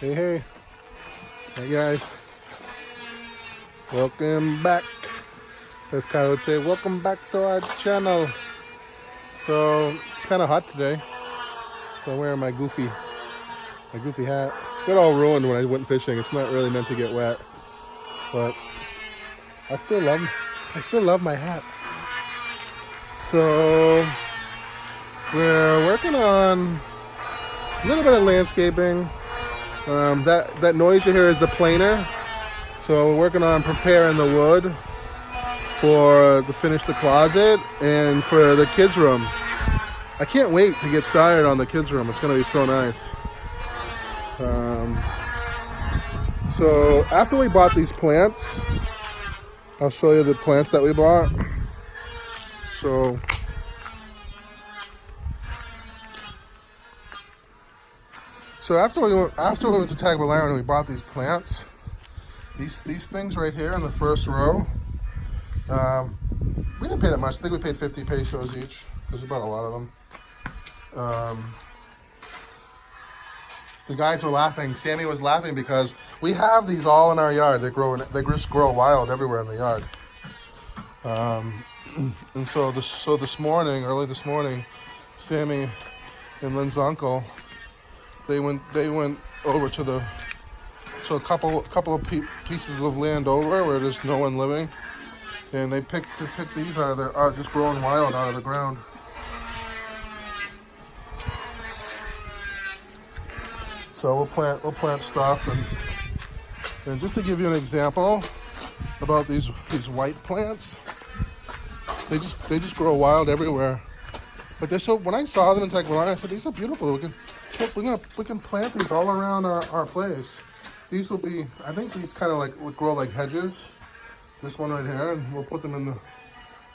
Hey, hey guys, welcome back. As Kyle would say, welcome back to our channel. So it's kind of hot today, so I'm wearing my goofy hat. Got all ruined when I went fishing. It's not really meant to get wet, but I still love my hat. So we're working on a little bit of landscaping. That noise you hear is the planer. So we're working on preparing the wood to finish the closet and for the kids' room. I can't wait to get started on the kids' room. It's going to be so nice. So after we bought these plants, I'll show you the plants that we bought. So after we went to Tagbilaran and we bought these plants, these things right here in the first row, we didn't pay that much. I think we paid 50 pesos each because we bought a lot of them. The guys were laughing. Sammy was laughing because we have these all in our yard. They just grow wild everywhere in the yard. And so early this morning, Sammy and Lynn's uncle, they went over to a couple of pieces of land over where there's no one living, and they picked these out of are just growing wild out of the ground. So we'll plant stuff, and just to give you an example about these white plants, they just grow wild everywhere. But they're so. When I saw them in Tagbilaran, I said these are beautiful. We can plant these all around our place. These will be, I think these kind of will grow like hedges. This one right here, and we'll put them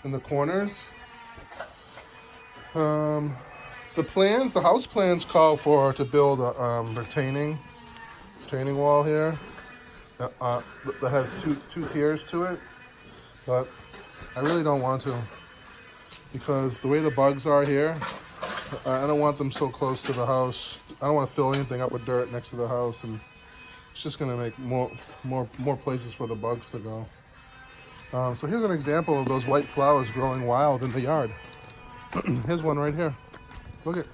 in the corners. The house plans call to build a retaining wall here that has two tiers to it, but I really don't want to because the way the bugs are here, I don't want them so close to the house. I don't want to fill anything up with dirt next to the house, and it's just going to make more places for the bugs to go. So here's an example of those white flowers growing wild in the yard. Here's one right here. Look at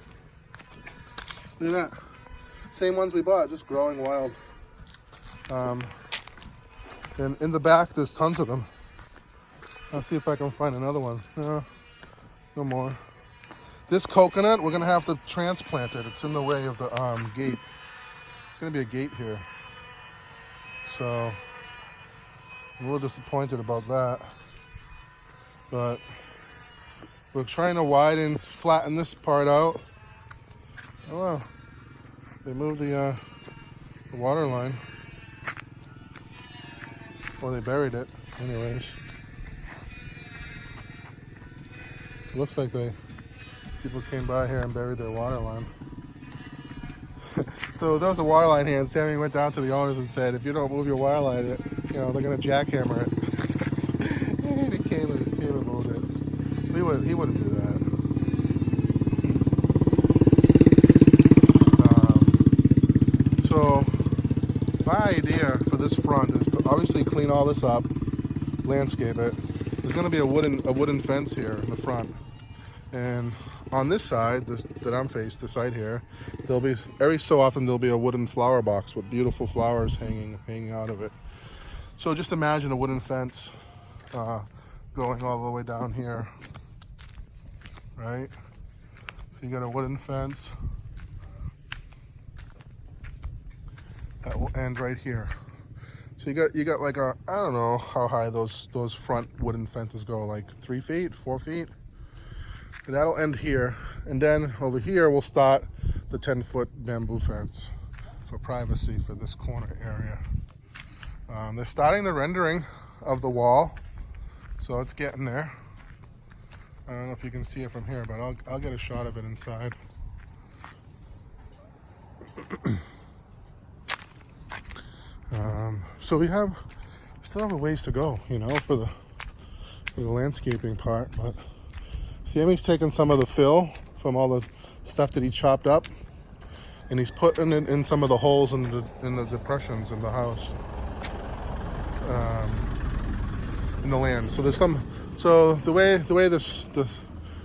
that. Same ones we bought, just growing wild. And in the back, there's tons of them. I'll see if I can find another one. No more. This coconut, we're gonna have to transplant it. It's in the way of the gate. It's gonna be a gate here. So I'm a little disappointed about that. But we're trying to flatten this part out. Oh wow. They moved the water line. Or they buried it. Anyways. It looks like people came by here and buried their water line. So there was a water line here, and Sammy went down to the owners and said, if you don't move your water line, they're going to jackhammer it. And he came and moved it. He wouldn't do that. So my idea for this front is to obviously clean all this up, landscape it. There's going to be a wooden fence here in the front. And on this side that I'm faced, the side here, there'll be every so often there'll be a wooden flower box with beautiful flowers hanging out of it. So just imagine a wooden fence going all the way down here, right? So you got a wooden fence that will end right here. So you got like I don't know how high those front wooden fences go, like 3 feet, 4 feet. And that'll end here, and then over here we'll start the 10-foot bamboo fence for privacy for this corner area. They're starting the rendering of the wall, so it's getting there. I don't know if you can see it from here, but I'll get a shot of it inside. So we still have a ways to go, for the landscaping part, but Sammy's taken some of the fill from all the stuff that he chopped up, and he's putting it in some of the holes in the depressions in the house, in the land. So there's some. So the way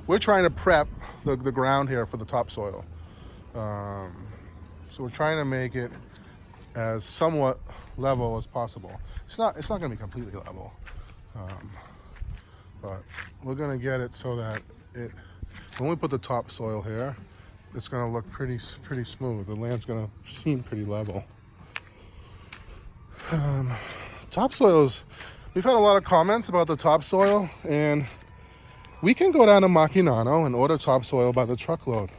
we're trying to prep the ground here for the topsoil. So we're trying to make it as somewhat level as possible. It's not going to be completely level, but we're going to get it so that when we put the topsoil here, it's going to look pretty smooth. The land's going to seem pretty level. Topsoils, we've had a lot of comments about the topsoil, and we can go down to Makinano and order topsoil by the truckload,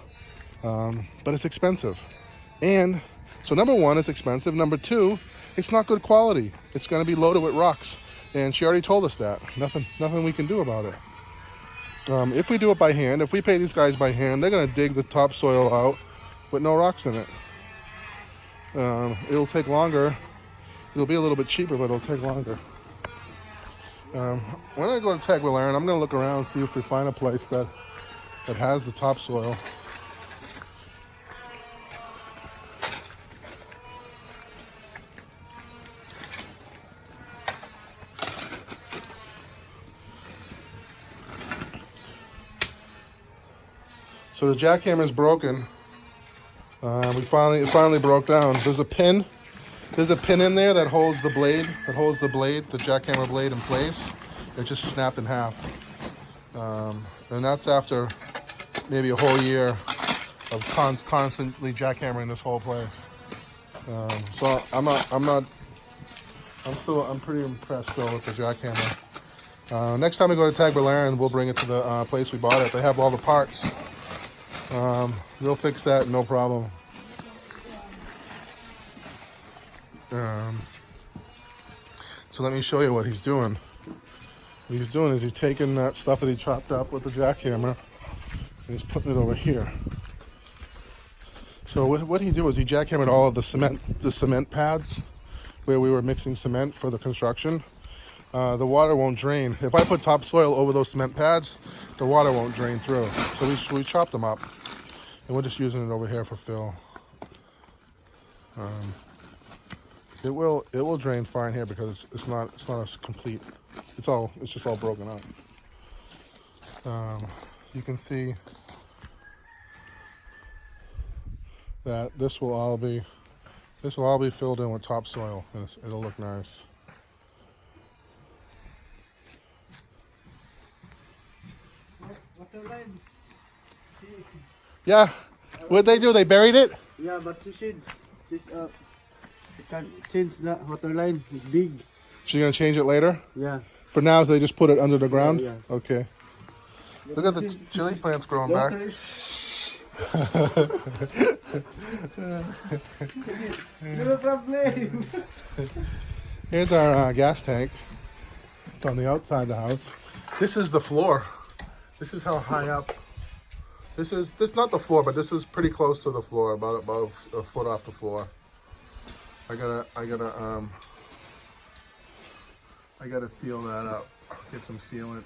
but it's expensive. And so number one, it's expensive. Number two, it's not good quality. It's going to be loaded with rocks, and she already told us that. Nothing we can do about it. If we do it by hand, if we pay these guys by hand, they're going to dig the topsoil out with no rocks in it. It'll take longer. It'll be a little bit cheaper, but it'll take longer. When I go to Tagbilaran, I'm going to look around, see if we find a place that has the topsoil. So the jackhammer's broken. It finally broke down. There's a pin in there that holds the blade, the jackhammer blade in place. It just snapped in half. And that's after maybe a whole year of constantly jackhammering this whole place. So I'm pretty impressed still with the jackhammer. Next time we go to Tagbilaran, we'll bring it to the place we bought it. They have all the parts. They'll fix that, no problem. So let me show you what he's doing. What he's doing is he's taking that stuff that he chopped up with the jackhammer and he's putting it over here. So what he did was he jackhammered all of the cement pads where we were mixing cement for the construction. The water won't drain. If I put topsoil over those cement pads, the water won't drain through. So we chopped them up, and we're just using it over here for fill. It will drain fine here because it's not a complete. It's just all broken up. You can see that this will all be filled in with topsoil, and it'll look nice. Yeah, what'd they do? They buried it? Yeah, but she can change the water line. It's big. She's gonna change it later? Yeah. For now, so they just put it under the ground? Yeah. Okay. Look at the chili plants growing back. No problem. Here's our gas tank. It's on the outside of the house. This is the floor. This is how high up. This is not the floor, but this is pretty close to the floor, about a foot off the floor. I gotta seal that up. Get some sealant.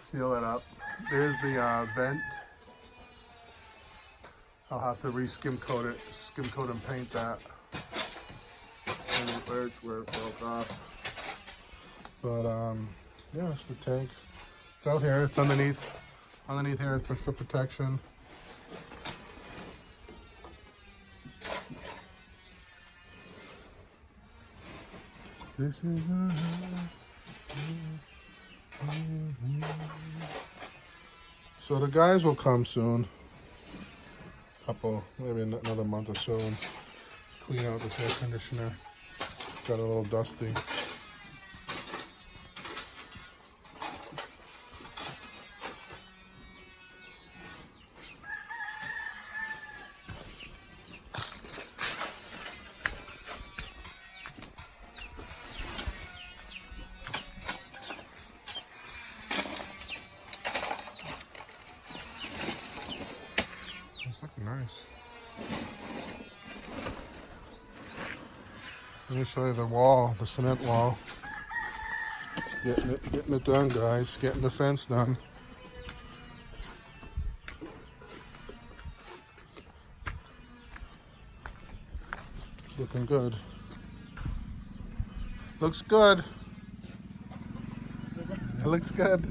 Seal that up. There's the vent. I'll have to skim coat and paint that. Where it broke off. But yeah, it's the tank. It's out here. It's underneath here for protection. This is so the guys will come soon. Maybe another month or so, and clean out this air conditioner. Got a little dusty. Nice. Let me show you the wall, the cement wall. Getting it done, guys. Getting the fence done. looking good. Looks good. It looks good.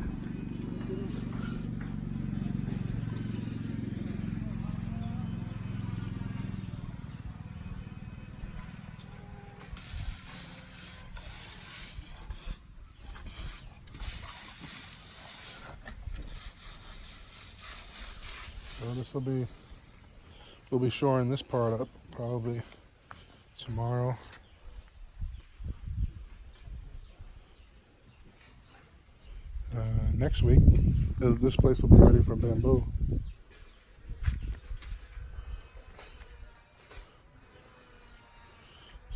So this will be, we'll be shoring this part up probably tomorrow. Next week, this place will be ready for bamboo.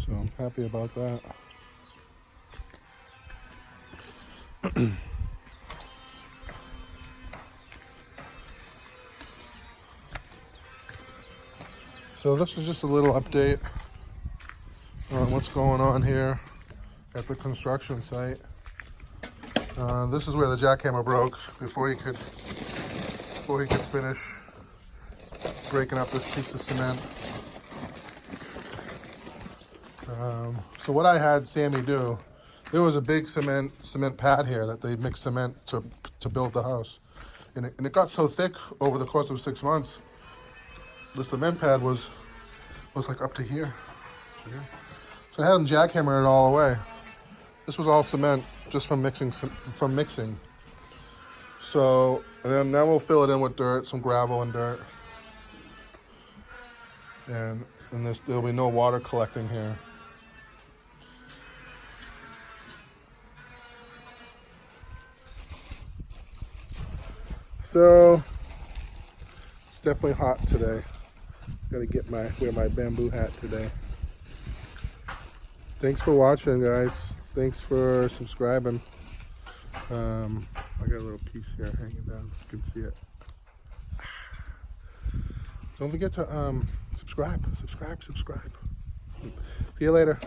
So I'm happy about that. So this is just a little update on what's going on here at the construction site. This is where the jackhammer broke before he could finish breaking up this piece of cement. So what I had Sammy do, there was a big cement pad here that they mixed cement to build the house, and it got so thick over the course of 6 months. The cement pad was like up to here. So I had him jackhammer it all away. This was all cement just from mixing. So, and then now we'll fill it in with dirt, some gravel and dirt. And there'll be no water collecting here. So, it's definitely hot today. Gotta wear my bamboo hat today. Thanks for watching, guys. Thanks for subscribing. I got a little piece here hanging down. You can see it. Don't forget to subscribe. See you later.